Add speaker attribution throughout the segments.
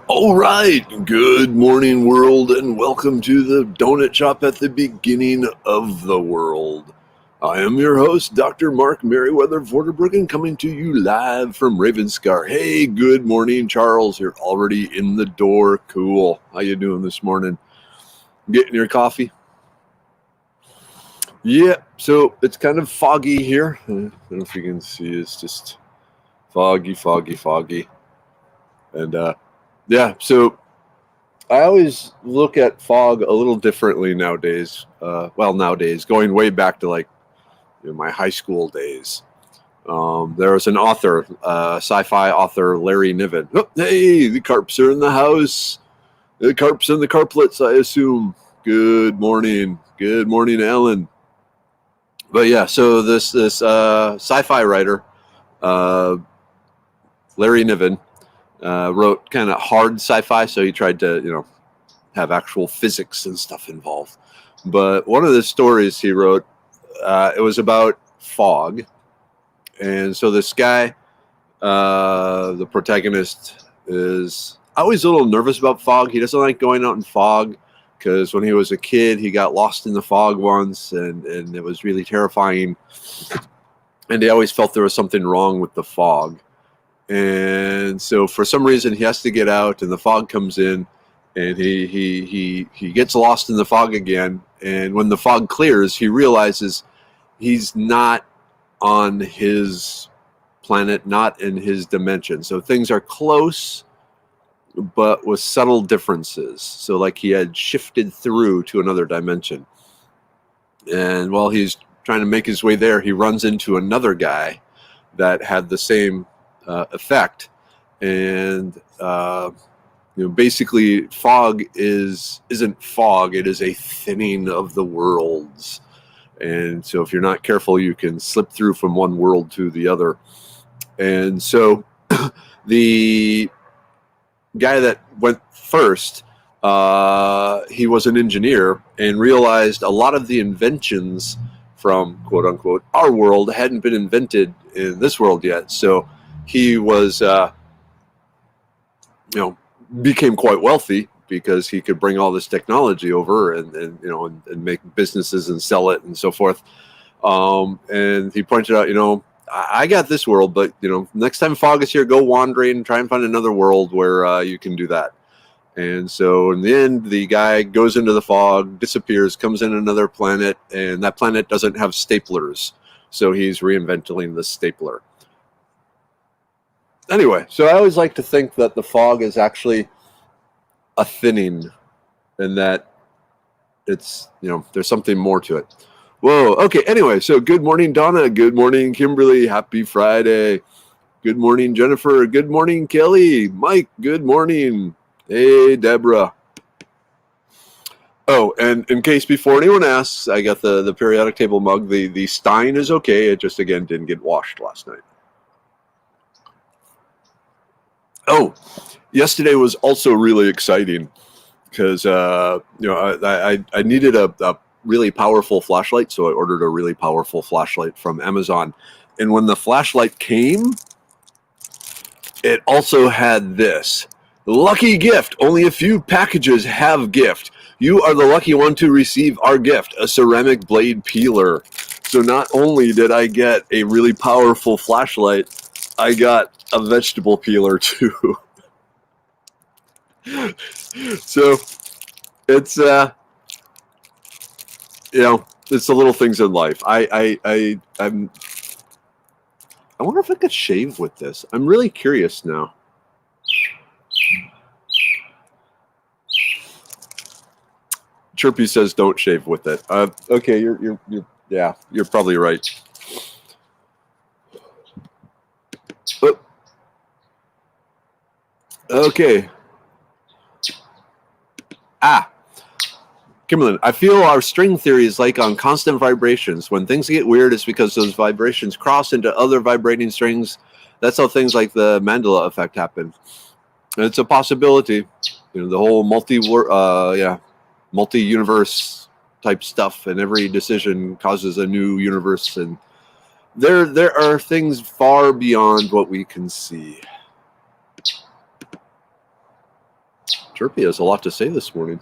Speaker 1: All right, good morning, world, and welcome to the donut shop at the beginning of the world. I am your host, Dr. Mark Merriweather Vorderbruggen, coming to you live from Ravenscar. Hey, good morning, Charles. You're already in the door. Cool. How you doing this morning? Getting your coffee? Yeah, so it's kind of foggy here. I don't know if you can see. It's just foggy. And yeah, so I always look at fog a little differently nowadays. Nowadays, going way back to my high school days. There was an author, sci-fi author, Larry Niven. Oh, hey, the carps are in the house. The carps and the carplets, I assume. Good morning, Alan. But yeah, so this sci-fi writer, uh, Larry Niven, wrote kind of hard sci-fi. So he tried to have actual physics and stuff involved. But one of the stories he wrote, it was about fog. And so this guy, the protagonist, is always a little nervous about fog. He doesn't like going out in fog because when he was a kid, he got lost in the fog once and it was really terrifying. And he always felt there was something wrong with the fog. And so for some reason, he has to get out and the fog comes in. And he gets lost in the fog again. And when the fog clears, he realizes he's not on his planet, not in his dimension. So things are close, but with subtle differences. So like he had shifted through to another dimension. And while he's trying to make his way there, he runs into another guy that had the same effect. And basically fog isn't fog, it is a thinning of the worlds. And so if you're not careful, you can slip through from one world to the other. And so the guy that went first, he was an engineer and realized a lot of the inventions from quote unquote our world hadn't been invented in this world yet. So he was became quite wealthy because he could bring all this technology over and make businesses and sell it and so forth. And he pointed out, I got this world, but next time fog is here, go wandering, try and find another world where you can do that. And so in the end, the guy goes into the fog, disappears, comes in another planet, and that planet doesn't have staplers. So he's reinventing the stapler. Anyway, so I always like to think that the fog is actually a thinning and that it's, there's something more to it. Whoa. Okay. Anyway, so good morning, Donna. Good morning, Kimberly. Happy Friday. Good morning, Jennifer. Good morning, Kelly. Mike, good morning. Hey, Deborah. Oh, and in case before anyone asks, I got the periodic table mug. The Stein is okay. It just, again, didn't get washed last night. Oh, yesterday was also really exciting because I needed a really powerful flashlight, so I ordered a really powerful flashlight from Amazon. And when the flashlight came, it also had this lucky gift. Only a few packages have gift. You are the lucky one to receive our gift, a ceramic blade peeler. So not only did I get a really powerful flashlight, I got a vegetable peeler too. So it's it's the little things in life. I wonder if I could shave with this. I'm really curious now. Chirpy says don't shave with it. Okay, you're probably right. Oh. Okay. Kimberlyn, I feel our string theory is like on constant vibrations. When things get weird, it's because those vibrations cross into other vibrating strings. That's how things like the Mandela effect happen. And it's a possibility. The whole multi-universe type stuff, and every decision causes a new universe, and there are things far beyond what we can see. Chirpy has a lot to say this morning.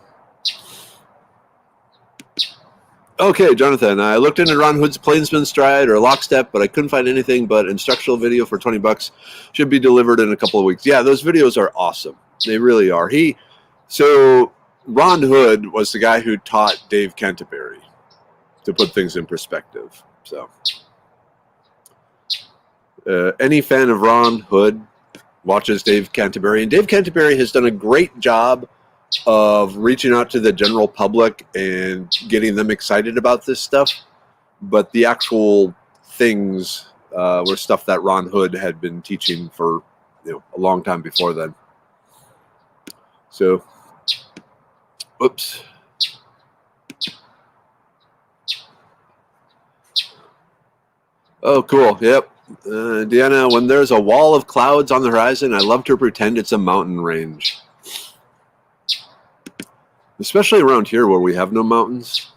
Speaker 1: Okay, Jonathan, I looked into Ron Hood's Plainsman Stride or Lockstep, but I couldn't find anything but instructional video for $20. Should be delivered in a couple of weeks. Yeah, those videos are awesome. They really are. So Ron Hood was the guy who taught Dave Canterbury, to put things in perspective. So any fan of Ron Hood watches Dave Canterbury, and Dave Canterbury has done a great job of reaching out to the general public and getting them excited about this stuff. But the actual things were stuff that Ron Hood had been teaching for a long time before then. So, oops. Oh, cool. Yep. Deanna, when there's a wall of clouds on the horizon, I love to pretend it's a mountain range. Especially around here where we have no mountains.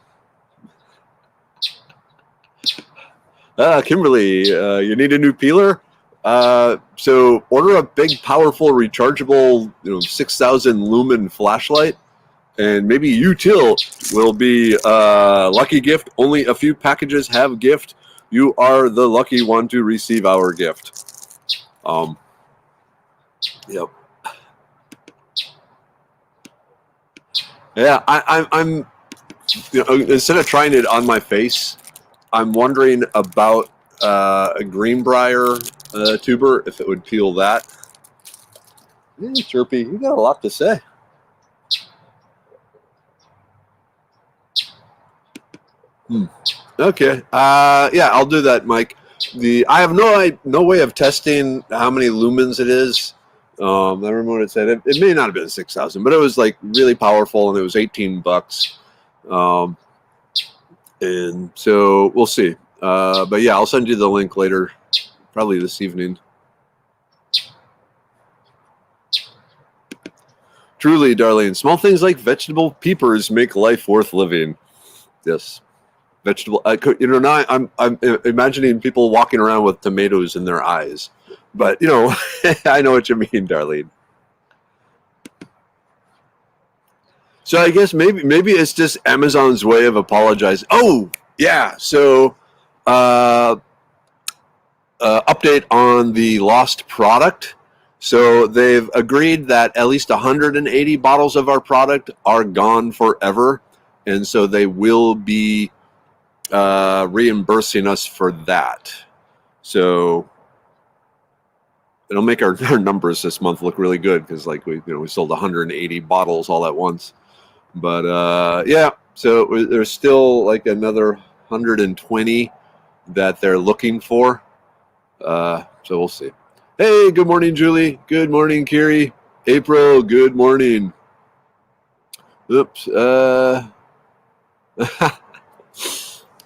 Speaker 1: Kimberly, you need a new peeler? So order a big, powerful, rechargeable, 6,000 lumen flashlight, and maybe you too will be lucky gift. Only a few packages have gift. You are the lucky one to receive our gift. Yep. Yeah, I'm instead of trying it on my face, I'm wondering about a greenbrier tuber, if it would peel that. Hey, Chirpy, you got a lot to say. Okay. Yeah, I'll do that, Mike. I have no way of testing how many lumens it is. I remember what it said. It may not have been 6,000, but it was like really powerful, and it was $18. And so we'll see. But yeah, I'll send you the link later, probably this evening. Truly, Darlene, small things like vegetable peepers make life worth living. Yes. Vegetable, now I'm imagining people walking around with tomatoes in their eyes, but I know what you mean, Darlene. So I guess maybe it's just Amazon's way of apologizing. Oh yeah, so update on the lost product. So they've agreed that at least 180 bottles of our product are gone forever, and so they will be reimbursing us for that. So it'll make our numbers this month look really good, because we sold 180 bottles all at once. But yeah, so there's still like another 120 that they're looking for. So we'll see. Hey, good morning, Julie. Good morning, Kiri. April, good morning. Oops.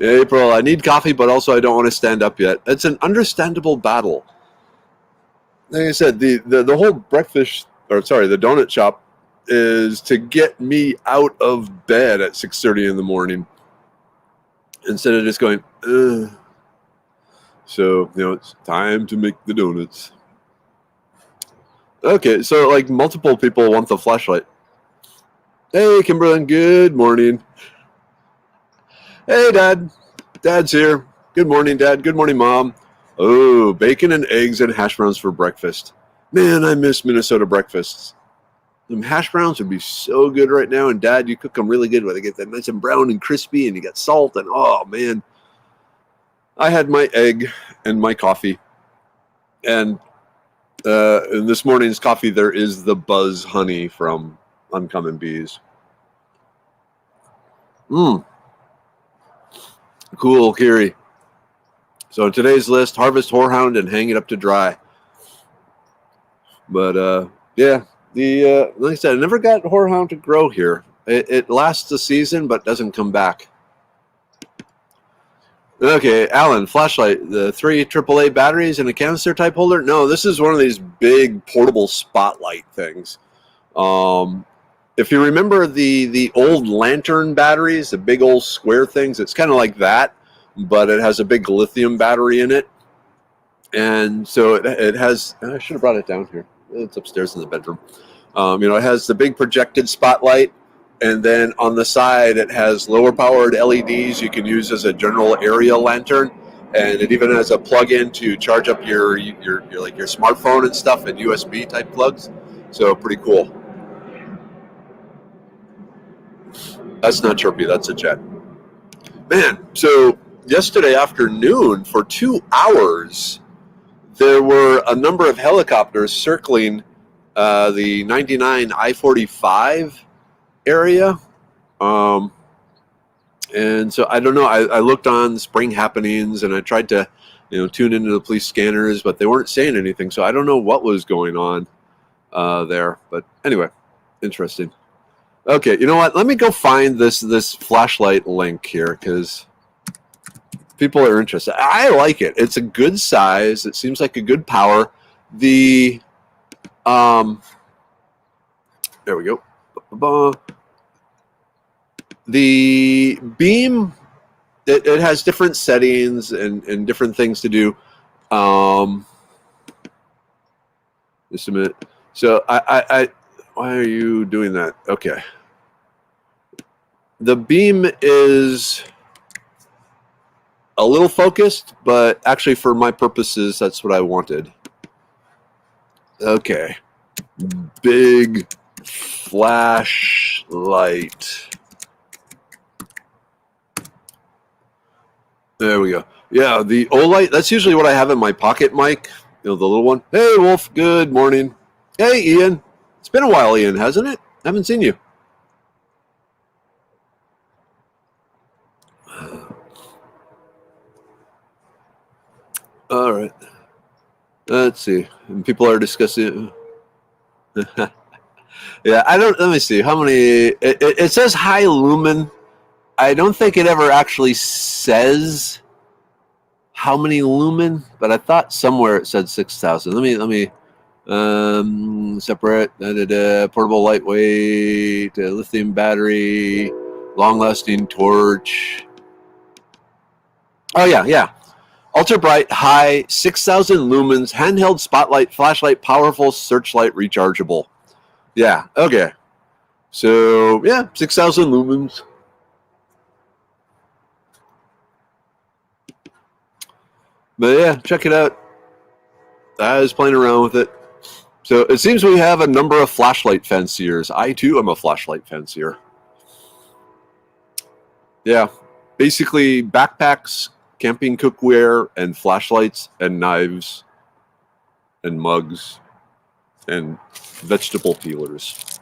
Speaker 1: April, I need coffee, but also I don't want to stand up yet. It's an understandable battle. Like I said, the whole the donut shop is to get me out of bed at 6:30 in the morning instead of just going, ugh. So, it's time to make the donuts. Okay, so like multiple people want the flashlight. Hey, Kimberlyn, good morning. Hey, Dad. Dad's here. Good morning, Dad. Good morning, Mom. Oh, bacon and eggs and hash browns for breakfast. Man, I miss Minnesota breakfasts. Them hash browns would be so good right now, and Dad, you cook them really good where they get that nice and brown and crispy, and you got salt, and oh, man. I had my egg and my coffee, and in this morning's coffee, there is the Buzz honey from Uncommon Bees. Cool, Kiri. So today's list: harvest horehound and hang it up to dry. But yeah, like I said, I never got horehound to grow here. It lasts a season but doesn't come back. Okay, Alan, flashlight, the 3 AAA batteries and a canister type holder. No, this is one of these big portable spotlight things. If you remember the old lantern batteries, the big old square things, it's kind of like that, but it has a big lithium battery in it. And so it has, I should have brought it down here. It's upstairs in the bedroom. It has the big projected spotlight, and then on the side it has lower powered LEDs you can use as a general area lantern, and it even has a plug-in to charge up your like your smartphone and stuff, and USB type plugs. So pretty cool. That's not Chirpy, that's a jet. Man, so yesterday afternoon for 2 hours, there were a number of helicopters circling the 99 I-45 area. And so I don't know. I looked on Spring Happenings and I tried to, tune into the police scanners, but they weren't saying anything. So I don't know what was going on there. But anyway, interesting. Okay, you know what? Let me go find this flashlight link here because people are interested. I like it. It's a good size. It seems like a good power. The there we go. The beam, it has different settings and different things to do. Just a minute. So I why are you doing that? Okay. The beam is a little focused, but actually for my purposes, that's what I wanted. Okay. Big flashlight. There we go. Yeah, the Olight, that's usually what I have in my pocket mic, the little one. Hey, Wolf, good morning. Hey, Ian. It's been a while, Ian, hasn't it? I haven't seen you. All right. Let's see. And people are discussing. Yeah, let me see. How many? It says high lumen. I don't think it ever actually says how many lumen, but I thought somewhere it said 6,000. Let me separate. Portable, lightweight, lithium battery, long-lasting torch. Oh yeah. Ultra bright, high, 6,000 lumens, handheld spotlight, flashlight, powerful searchlight, rechargeable. Yeah, okay. So, yeah, 6,000 lumens. But yeah, check it out. I was playing around with it. So it seems we have a number of flashlight fanciers. I, too, am a flashlight fancier. Yeah, basically backpacks, camping cookware, and flashlights, and knives, and mugs, and vegetable peelers.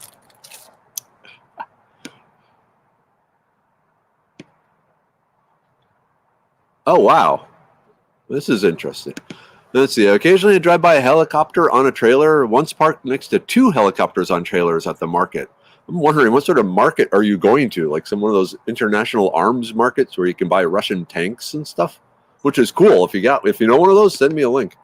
Speaker 1: Oh, wow. This is interesting. Let's see. Occasionally I drive by a helicopter on a trailer, once parked next to 2 helicopters on trailers at the market. I'm wondering, what sort of market are you going to? Like some one of those international arms markets where you can buy Russian tanks and stuff? Which is cool. If you know one of those, send me a link.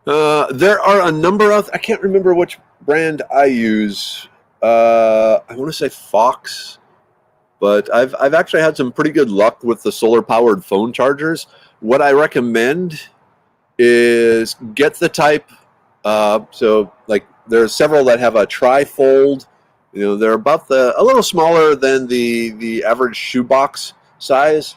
Speaker 1: There are a number of, I can't remember which brand I use. I want to say Fox, but I've actually had some pretty good luck with the solar powered phone chargers. What I recommend is get the type. So like there's several that have a tri-fold. They're about a little smaller than the average shoebox size.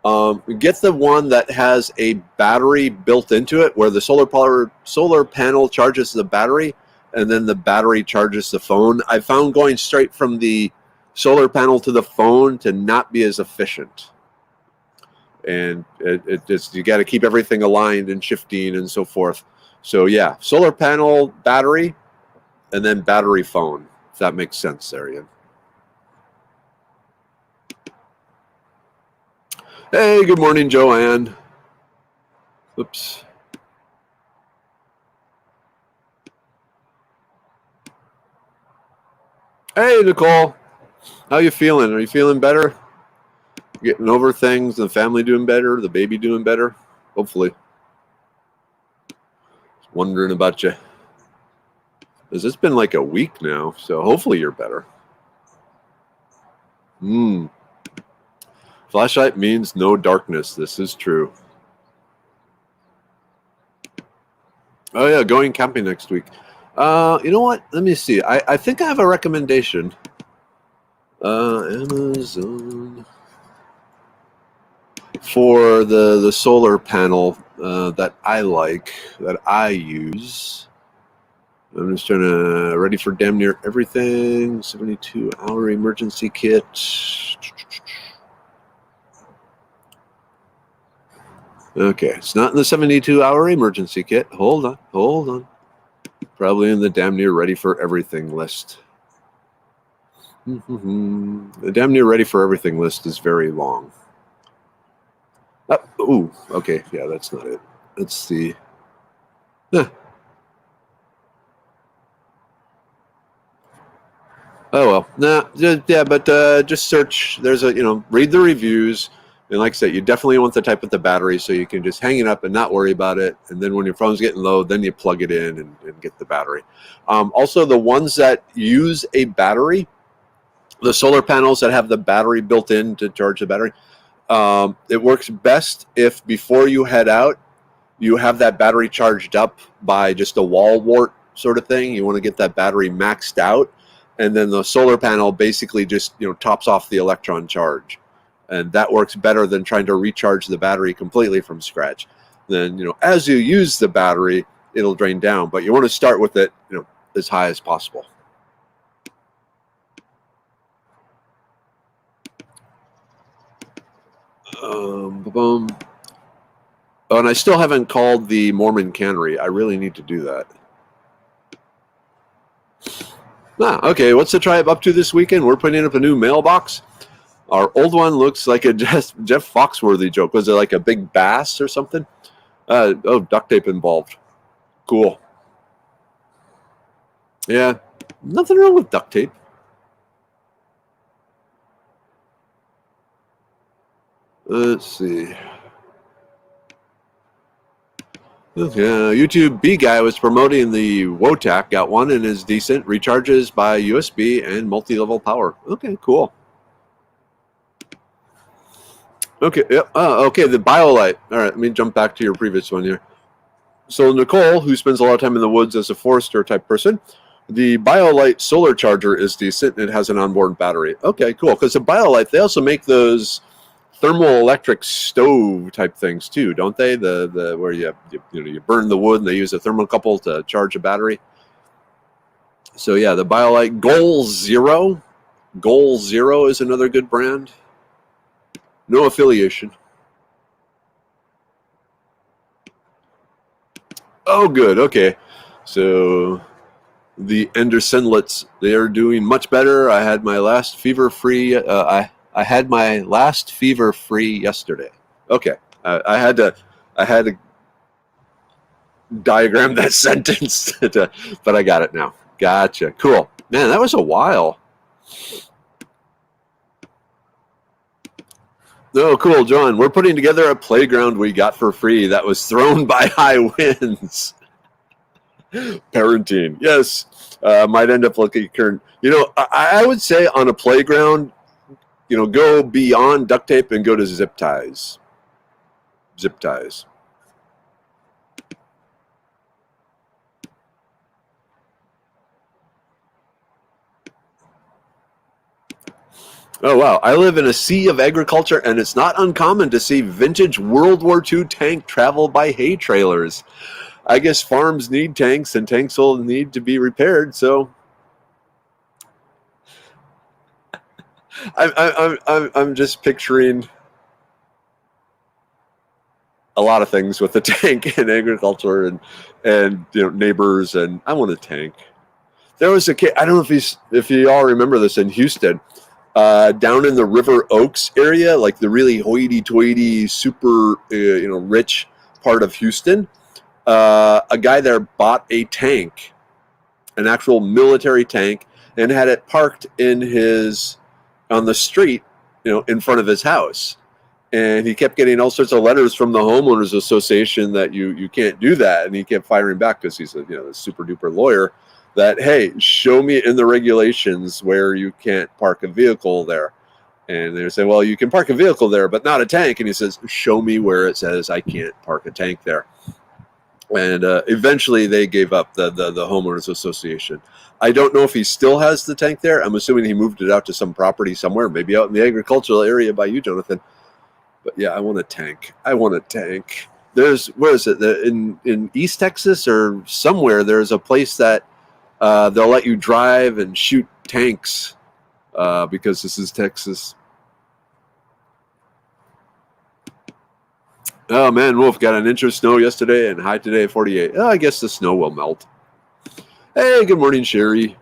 Speaker 1: Get the one that has a battery built into it, where the solar panel charges the battery, and then the battery charges the phone. I found going straight from the solar panel to the phone to not be as efficient. And it just, you got to keep everything aligned and shifting and so forth. So yeah, solar panel, battery, and then battery phone, if that makes sense there, Ian. Hey, good morning, Joanne. Oops. Hey, Nicole. How you feeling? Are you feeling better? Getting over things? The family doing better? The baby doing better? Hopefully. Just wondering about you. Because it's been like a week now, so hopefully you're better. Flashlight means no darkness. This is true. Oh yeah, going camping next week. You know what? Let me see. I think I have a recommendation. Amazon for the solar panel that I like, that I use. I'm just trying to ready for damn near everything. 72-hour emergency kit. Okay, it's not in the 72-hour emergency kit. Hold on. Probably in the damn near ready for everything list. The damn near ready for everything list is very long. Ooh, okay, yeah, that's not it. Let's the. Oh well, nah, yeah, but just search. There's read the reviews, and like I said, you definitely want the type with the battery, so you can just hang it up and not worry about it. And then when your phone's getting low, then you plug it in and get the battery. Also, the ones that use a battery, the solar panels that have the battery built in to charge the battery, it works best if before you head out, you have that battery charged up by just a wall wart sort of thing. You want to get that battery maxed out, and then the solar panel basically just tops off the electron charge, and that works better than trying to recharge the battery completely from scratch. Then as you use the battery, it'll drain down, but you want to start with it as high as possible. Boom. Oh, and I still haven't called the Mormon cannery. I really need to do that. Okay. What's the tribe up to this weekend? We're putting up a new mailbox. Our old one looks like a Jeff Foxworthy joke. Was it like a big bass or something? Duct tape involved. Cool. Yeah, nothing wrong with duct tape. Let's see. YouTube B guy was promoting the WOTAC. Got one and is decent. Recharges by USB and multi-level power. Okay, cool. Okay, yeah. Okay, the BioLite. All right, let me jump back to your previous one here. So Nicole, who spends a lot of time in the woods as a forester type person, the BioLite solar charger is decent. It has an onboard battery. Okay, cool. Because the BioLite, they also make those thermoelectric stove type things too, don't they? The where you burn the wood and they use a thermocouple to charge a battery. So yeah, the BioLite Goal Zero is another good brand. No affiliation. Oh, good. Okay, so the Andersenlets, they are doing much better. I had my last fever-free. I had my last fever-free yesterday. Okay, I had to diagram that sentence, but I got it now. Gotcha. Cool. Man, that was a while. Oh, cool, John. We're putting together a playground we got for free that was thrown by high winds. Parenting, yes. Might end up looking current. I would say on a playground, go beyond duct tape and go to zip ties. Zip ties. Oh, wow. I live in a sea of agriculture, and it's not uncommon to see vintage World War II tank travel by hay trailers. I guess farms need tanks, and tanks will need to be repaired, so I'm just picturing a lot of things with the tank in agriculture and neighbors, and I want a tank. There was a kid, I don't know if you all remember this in Houston, down in the River Oaks area, like the really hoity-toity, super rich part of Houston. A guy there bought a tank, an actual military tank, and had it parked on the street, in front of his house. And he kept getting all sorts of letters from the homeowners association that you can't do that. And he kept firing back because he's a super duper lawyer that, hey, show me in the regulations where you can't park a vehicle there. And they're saying, well, you can park a vehicle there, but not a tank. And he says, show me where it says I can't park a tank there. And eventually they gave up the homeowners association. I don't know if he still has the tank there. I'm assuming he moved it out to some property somewhere, maybe out in the agricultural area by you, Jonathan. But yeah, I want a tank. I want a tank. There's, where is it? In East Texas or somewhere, there's a place that they'll let you drive and shoot tanks because this is Texas. Oh man, Wolf got an inch of snow yesterday and high today 48. Oh, I guess the snow will melt. Hey, good morning, Sherry.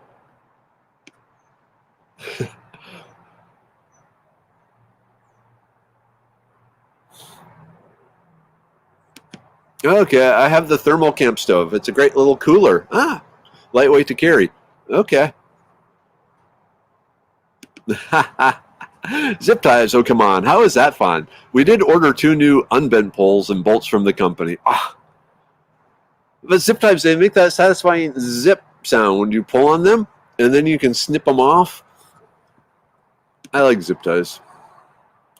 Speaker 1: Okay, I have the thermal camp stove. It's a great little cooler. Lightweight to carry. Okay. Zip ties, oh come on. How is that fun? We did order 2 new unbent poles and bolts from the company. But zip ties, they make that satisfying zip sound when you pull on them, and then you can snip them off. I like zip ties.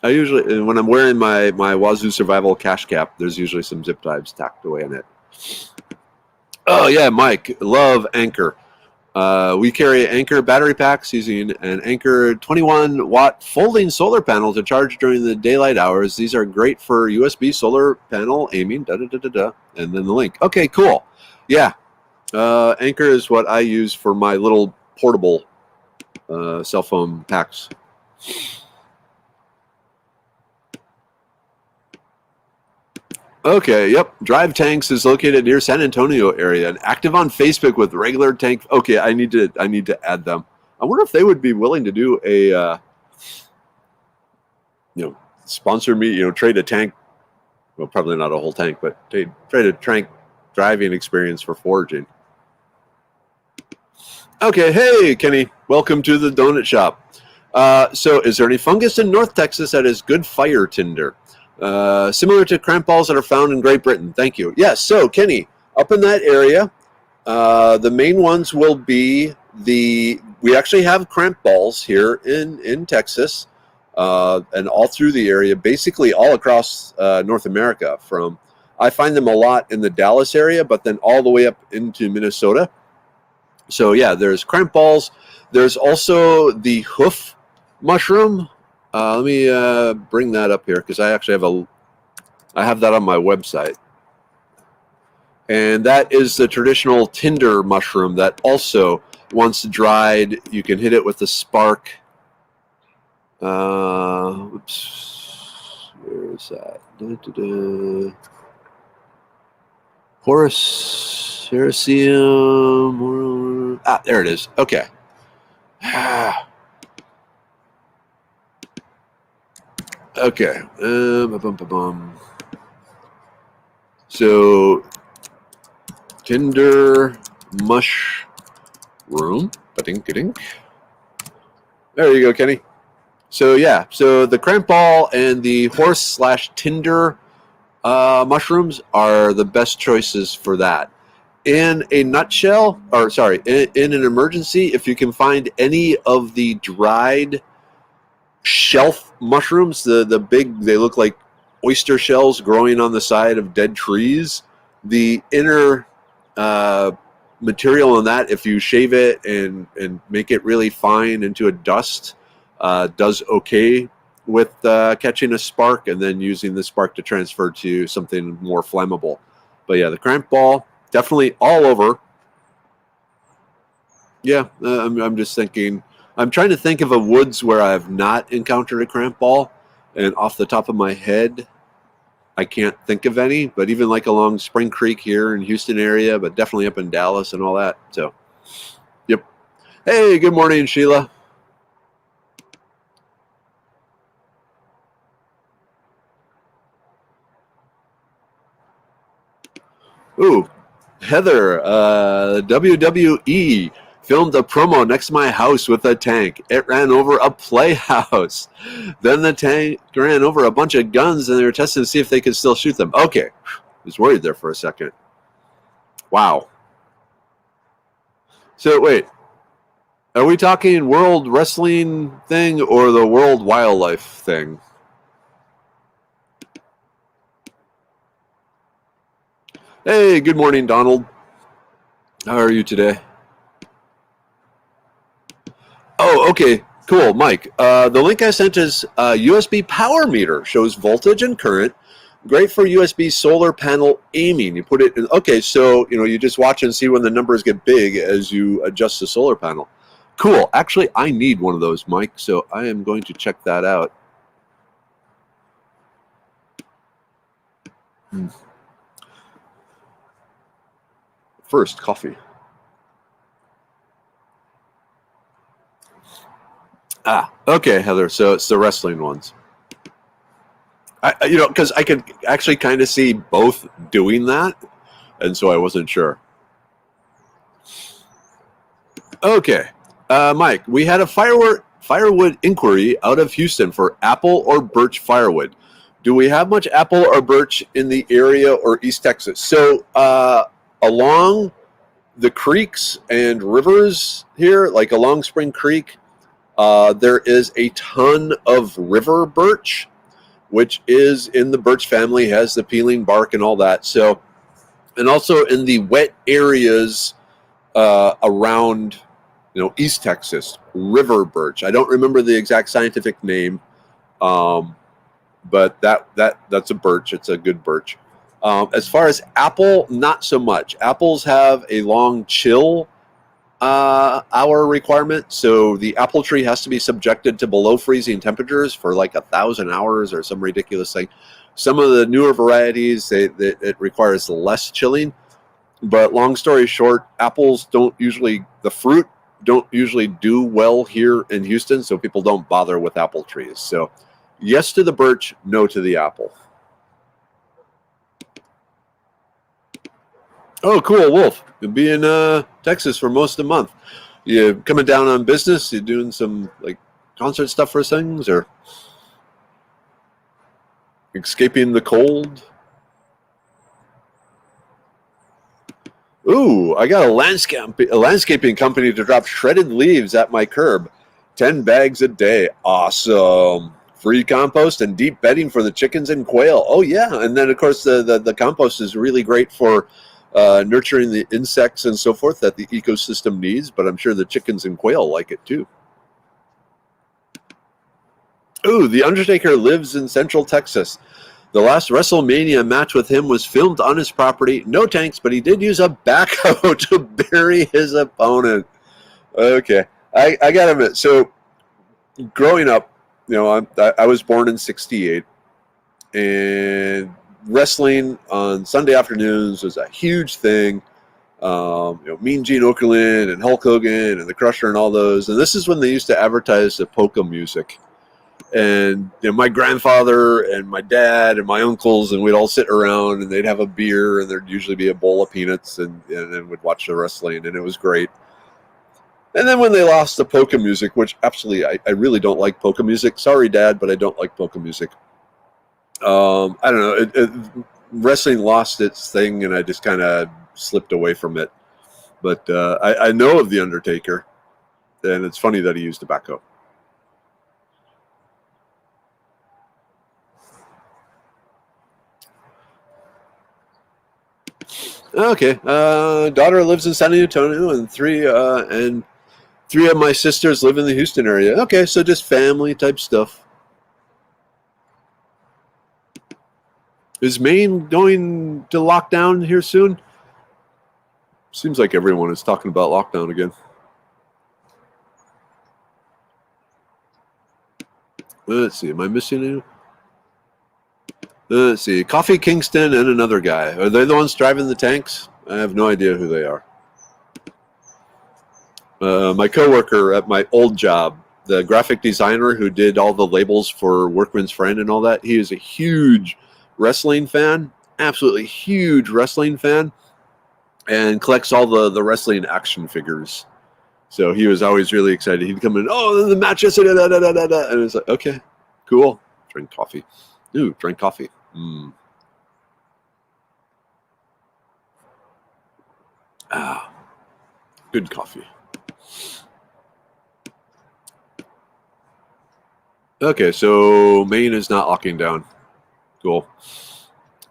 Speaker 1: I usually, when I'm wearing my Wazoo Survival cash cap, there's usually some zip ties tacked away in it. Oh yeah, Mike, love Anchor. We carry Anchor battery packs using an Anchor 21-watt folding solar panel to charge during the daylight hours. These are great for USB solar panel aiming, and then the link. Okay, cool. Yeah, Anchor is what I use for my little portable cell phone packs. Okay, yep. Drive Tanks is located near San Antonio area and active on Facebook with regular tank. Okay, I need to add them. I wonder if they would be willing to do a sponsor me, trade a tank. Well, probably not a whole tank, but trade a tank driving experience for foraging. Okay, hey Kenny, welcome to the donut shop. So is there any fungus in North Texas that is good fire tinder? Similar to cramp balls that are found in Great Britain. Thank you. Yes, so Kenny, up in that area, the main ones will be we actually have cramp balls here in Texas and all through the area, basically all across North America. I find them a lot in the Dallas area, but then all the way up into Minnesota. So yeah, there's cramp balls. There's also the hoof mushroom. Let me bring that up here because I actually have that on my website. And that is the traditional tinder mushroom that also, once dried, you can hit it with a spark. Oops. Where is that? Horaceum. There it is. Okay. Okay. So, tinder mushroom. There you go, Kenny. So yeah, so the cramp ball and the horse/tinder mushrooms are the best choices for that. In a nutshell, in an emergency, if you can find any of the dried shelf mushrooms, the big, they look like oyster shells growing on the side of dead trees, the inner material on that, if you shave it and make it really fine into a dust, does okay with catching a spark and then using the spark to transfer to something more flammable. But yeah, the cramp ball, definitely all over. Yeah, I'm just thinking. I'm trying to think of a woods where I have not encountered a cramp ball, and off the top of my head, I can't think of any. But even like along Spring Creek here in Houston area, but definitely up in Dallas and all that. So, yep. Hey, good morning, Sheila. Ooh, Heather, WWE filmed a promo next to my house with a tank. It ran over a playhouse. Then the tank ran over a bunch of guns, and they were testing to see if they could still shoot them. Okay. I was worried there for a second. Wow. So, wait. Are we talking World Wrestling thing or the World Wildlife thing? Hey, good morning, Donald. How are you today? Oh, okay, cool, Mike. The link I sent is a USB power meter. Shows voltage and current. Great for USB solar panel aiming. You put it in. Okay, so you just watch and see when the numbers get big as you adjust the solar panel. Cool. Actually, I need one of those, Mike. So I am going to check that out. First, coffee. Ah, okay, Heather. So it's the wrestling ones. Because I could actually kind of see both doing that, and so I wasn't sure. Okay, Mike, we had a firewood inquiry out of Houston for apple or birch firewood. Do we have much apple or birch in the area or East Texas? So along the creeks and rivers here, like along Spring Creek, there is a ton of river birch, which is in the birch family, has the peeling bark and all that. So, and also in the wet areas around, East Texas, river birch. I don't remember the exact scientific name, um, but that's a birch. It's a good birch. As far as apple, not so much. Apples have a long chill hour requirement, so the apple tree has to be subjected to below freezing temperatures for like 1,000 hours or some ridiculous thing. Some of the newer varieties, it requires less chilling. But long story short, apples don't usually, the fruit don't usually do well here in Houston, so people don't bother with apple trees. So yes to the birch, no to the apple. Oh, cool, Wolf. You'll be in Texas for most of the month. You coming down on business? You doing some like concert stuff for things, or escaping the cold? Ooh, I got a landscaping company to drop shredded leaves at my curb. 10 bags a day. Awesome. Free compost and deep bedding for the chickens and quail. Oh, yeah. And then, of course, the compost is really great for nurturing the insects and so forth that the ecosystem needs. But I'm sure the chickens and quail like it too. Ooh, The Undertaker lives in Central Texas. The last WrestleMania match with him was filmed on his property. No tanks, but he did use a backhoe to bury his opponent. Okay. I got to admit, so growing up, I was born in 68, and wrestling on Sunday afternoons was a huge thing. Mean Gene Okerlund and Hulk Hogan and the Crusher and all those. And this is when they used to advertise the polka music. And my grandfather and my dad and my uncles, and we'd all sit around and they'd have a beer and there'd usually be a bowl of peanuts, and then we'd watch the wrestling, and it was great. And then when they lost the polka music, which absolutely I really don't like polka music. Sorry, Dad, but I don't like polka music. I don't know. Wrestling lost its thing, and I just kind of slipped away from it. But I know of the Undertaker, and it's funny that he used tobacco. Okay. Daughter lives in San Antonio, and three of my sisters live in the Houston area. Okay, so just family type stuff. Is Maine going to lockdown here soon? Seems like everyone is talking about lockdown again. Let's see. Am I missing any? Let's see. Coffee Kingston and another guy. Are they the ones driving the tanks? I have no idea who they are. My coworker at my old job, the graphic designer who did all the labels for Workman's Friend and all that, he is a huge wrestling fan, absolutely huge wrestling fan, and collects all the wrestling action figures. So he was always really excited. He'd come in, oh, the match yesterday, da, da, da, da, da. And it's like, okay, cool. Drink coffee. Ooh, drink coffee. Ah, good coffee. Okay, so Maine is not locking down. Cool.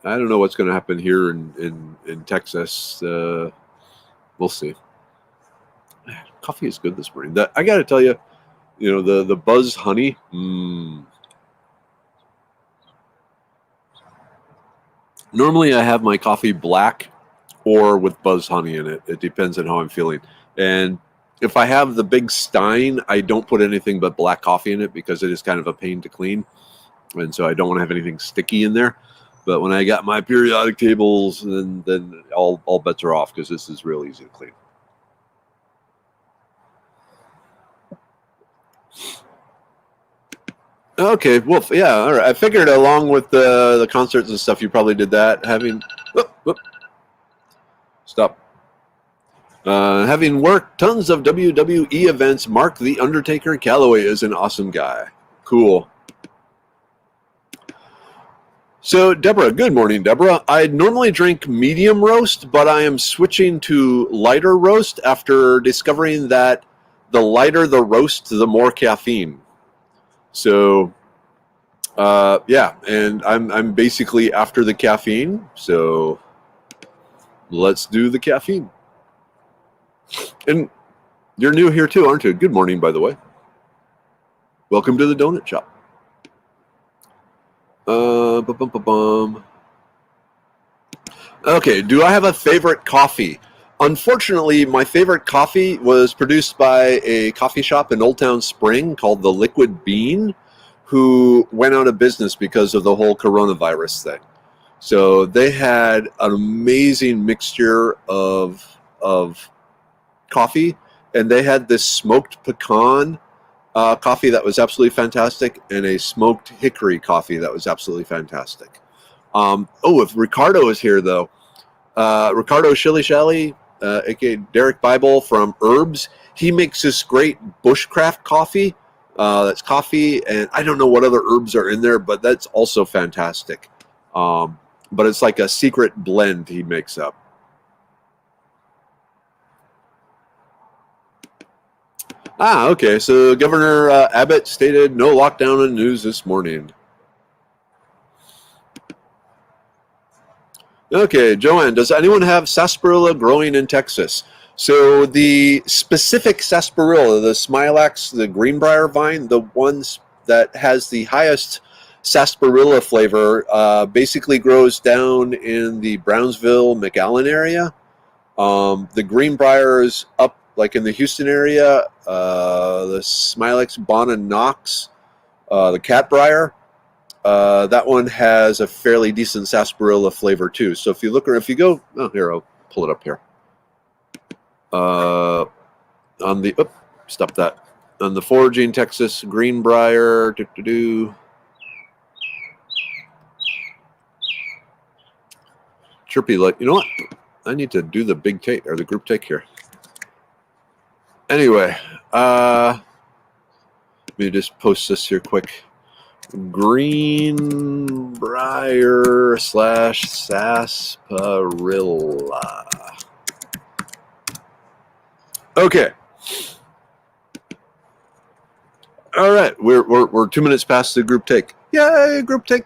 Speaker 1: I don't know what's going to happen here in Texas. We'll see. Coffee is good this morning. I got to tell you, the Buzz Honey. Normally, I have my coffee black or with Buzz Honey in it. It depends on how I'm feeling. And if I have the big stein, I don't put anything but black coffee in it because it is kind of a pain to clean. And so I don't want to have anything sticky in there. But when I got my periodic tables, then all bets are off because this is real easy to clean. Okay, well, yeah, all right. I figured along with the concerts and stuff, you probably did that. Stop. Having worked tons of WWE events, Mark the Undertaker Calloway is an awesome guy. Cool. So, Deborah, good morning, Deborah. I normally drink medium roast, but I am switching to lighter roast after discovering that the lighter the roast, the more caffeine. So, yeah, and I'm basically after the caffeine. So, let's do the caffeine. And you're new here too, aren't you? Good morning, by the way. Welcome to the donut shop. Okay, do I have a favorite coffee? Unfortunately, my favorite coffee was produced by a coffee shop in Old Town Spring called The Liquid Bean, who went out of business because of the whole coronavirus thing. So they had an amazing mixture of coffee, and they had this smoked pecan coffee that was absolutely fantastic, and a smoked hickory coffee that was absolutely fantastic. If Ricardo is here, though, Ricardo Shilly Shally, aka Derek Bible from Herbs, he makes this great bushcraft coffee. That's coffee, and I don't know what other herbs are in there, but that's also fantastic. But it's like a secret blend he makes up. Okay. So Governor Abbott stated no lockdown in news this morning. Okay, Joanne, does anyone have sarsaparilla growing in Texas? So the specific sarsaparilla, the Smilax, the Greenbrier vine, the ones that has the highest sarsaparilla flavor, basically grows down in the Brownsville, McAllen area. The Greenbrier is up like in the Houston area. The Smilax, Bon and Knox, the Catbrier. That one has a fairly decent sarsaparilla flavor too. So if you go, here, I'll pull it up here. On the, stop that. On the Foraging Texas Greenbrier, Chirpy, you know what? I need to do the big take or the group take here. Anyway, let me just post this here quick. Greenbrier / sarsaparilla. Okay. All right, we're 2 minutes past the group take. Yay, group take.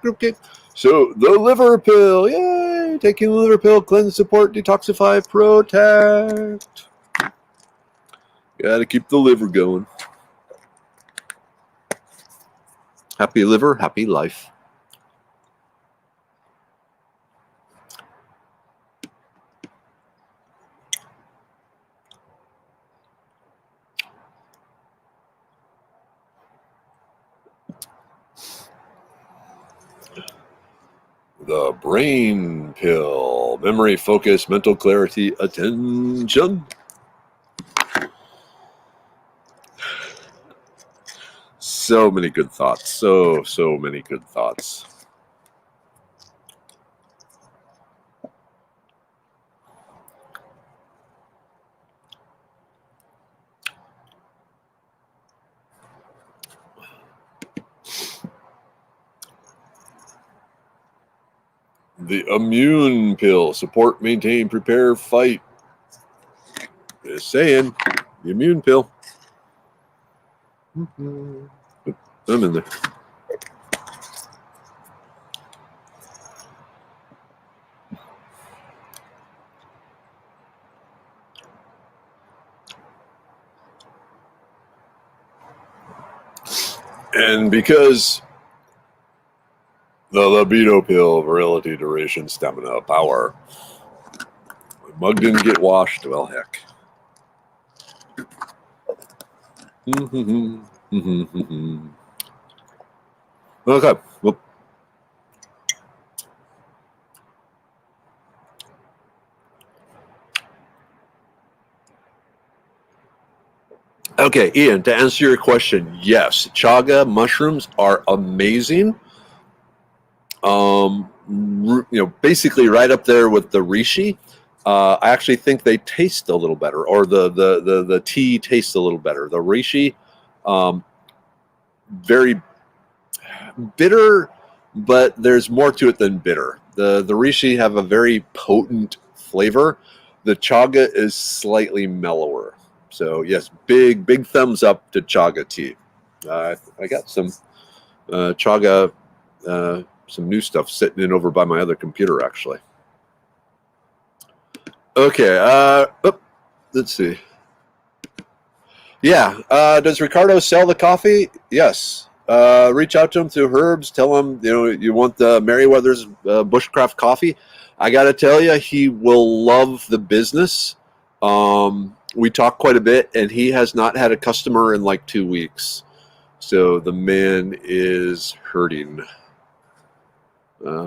Speaker 1: So the liver pill, yay! Taking the liver pill, cleanse, support, detoxify, protect. Got to keep the liver going. Happy liver, happy life. The brain pill, memory, focus, mental clarity, attention. So many good thoughts. So many good thoughts. The immune pill, support, maintain, prepare, fight. Just saying, the immune pill. I'm in there. And because the libido pill, virility, duration, stamina, power, my mug didn't get washed, well, heck. Okay. Well, okay, Ian, to answer your question, yes, chaga mushrooms are amazing. Basically right up there with the reishi. I actually think they taste a little better, or the tea tastes a little better. The reishi, very bitter, but there's more to it than bitter. The reishi have a very potent flavor. The chaga is slightly mellower. So yes, big thumbs up to chaga tea. I got some chaga, some new stuff sitting in over by my other computer actually. Okay, let's see. Yeah, does Ricardo sell the coffee? Yes. Reach out to him through Herbs. Tell him you want the Merriweather's Bushcraft coffee. I got to tell you, he will love the business. We talk quite a bit, and he has not had a customer in like 2 weeks. So the man is hurting.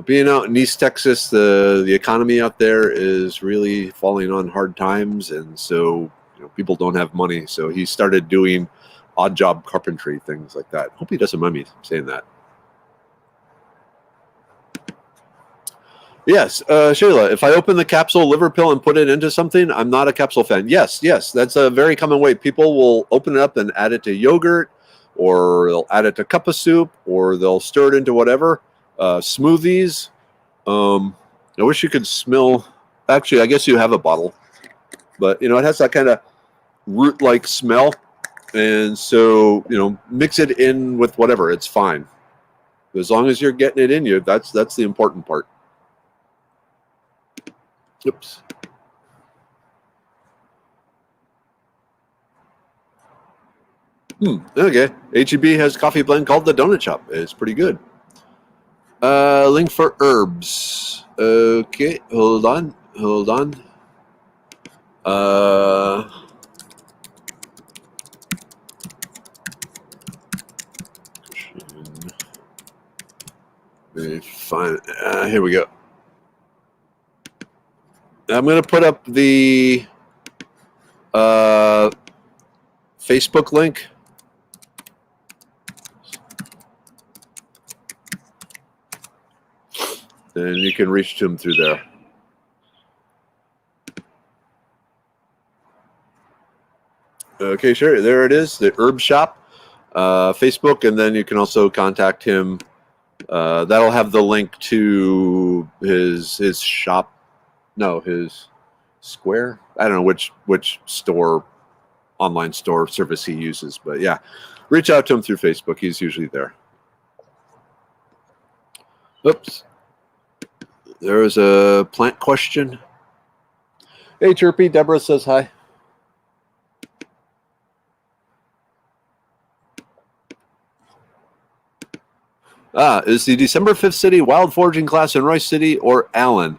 Speaker 1: Being out in East Texas, the economy out there is really falling on hard times, and so people don't have money. So he started doing odd job carpentry, things like that. Hope he doesn't mind me saying that. Yes, Sheila, if I open the capsule liver pill and put it into something, I'm not a capsule fan. Yes, that's a very common way. People will open it up and add it to yogurt, or they'll add it to cup of soup, or they'll stir it into whatever. Smoothies. I wish you could smell. Actually, I guess you have a bottle, but it has that kind of root-like smell, and so mix it in with whatever. It's fine, as long as you're getting it in you. That's the important part. Oops. Okay. HEB has a coffee blend called the Donut Shop. It's pretty good. Link for herbs. Okay, hold on. Fine. Here we go. I'm going to put up the Facebook link. And you can reach to him through there. Okay, sure. There it is, the Herb Shop, Facebook, and then you can also contact him. That'll have the link to his shop. No, his Square. I don't know which store, online store service he uses, but yeah, reach out to him through Facebook. He's usually there. Oops. There was a plant question. Hey, Chirpy. Deborah says hi. Is the December 5th city wild foraging class in Royce City or Allen?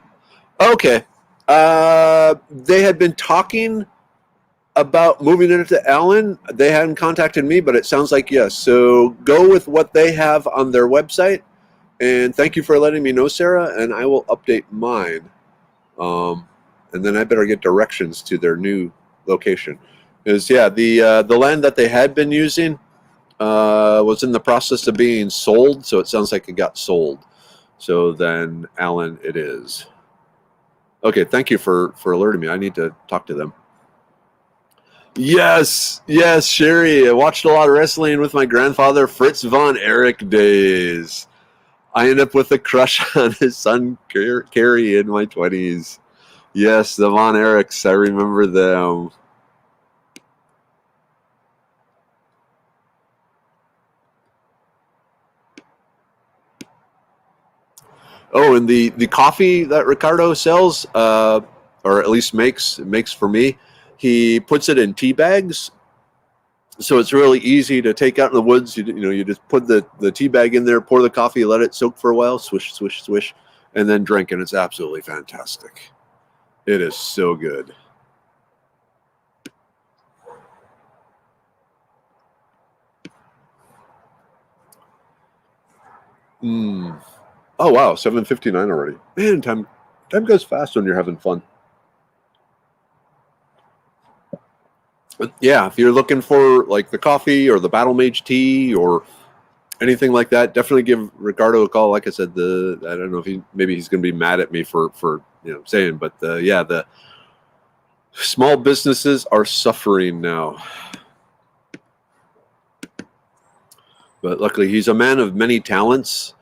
Speaker 1: Okay. They had been talking about moving it to Allen. They hadn't contacted me, but it sounds like yes. So go with what they have on their website. And thank you for letting me know, Sarah, and I will update mine. And then I better get directions to their new location. Because, yeah, the land that they had been using was in the process of being sold, so it sounds like it got sold. So then Allen it is. Okay, thank you for alerting me. I need to talk to them. Yes, Sherry. I watched a lot of wrestling with my grandfather, Fritz von Erich days. I ended up with a crush on his son, Kerry, in my 20s. Yes, the Von Erichs. I remember them. Oh, and the coffee that Ricardo sells, or at least makes for me, he puts it in tea bags, So it's really easy to take out in the woods. You just put the tea bag in there, pour the coffee, let it soak for a while, swish, swish, swish, and then drink, and it's absolutely fantastic. It is so good. Oh wow, 7:59 already. Man, time goes fast when you're having fun. But yeah, if you're looking for like the coffee or the Battle Mage tea or anything like that, definitely give Ricardo a call. Like I said, I don't know if maybe he's going to be mad at me for saying, but yeah, the small businesses are suffering now. But luckily, he's a man of many talents.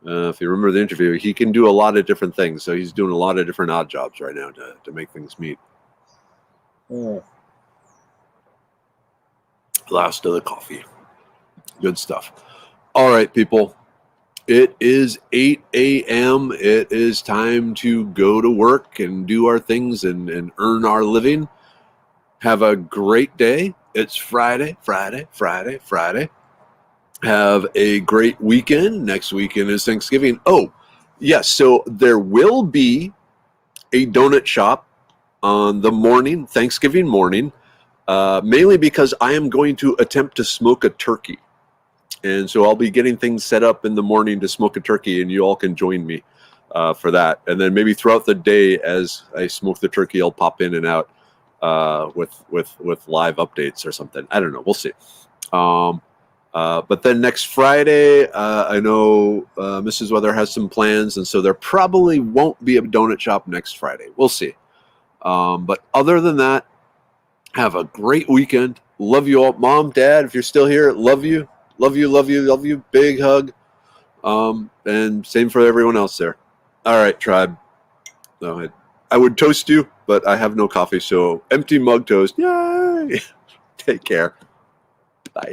Speaker 1: If you remember the interview, he can do a lot of different things. So he's doing a lot of different odd jobs right now to make things meet. Last of the coffee. Good stuff. All right, people. It is 8 a.m. It is time to go to work and do our things and earn our living. Have a great day. It's Friday. Have a great weekend. Next weekend is Thanksgiving. Oh, yes. So there will be a donut shop on the morning, Thanksgiving morning, mainly because I am going to attempt to smoke a turkey. And so I'll be getting things set up in the morning to smoke a turkey, and you all can join me for that. And then maybe throughout the day, as I smoke the turkey, I'll pop in and out with live updates or something. I don't know. We'll see. But then next Friday, I know Mrs. Weather has some plans, and so there probably won't be a donut shop next Friday. We'll see. But other than that, have a great weekend. Love you all. Mom, Dad, if you're still here, love you. Love you, love you, love you. Big hug. And same for everyone else there. All right, tribe. No, I would toast you, but I have no coffee, so empty mug toast. Yay! Take care.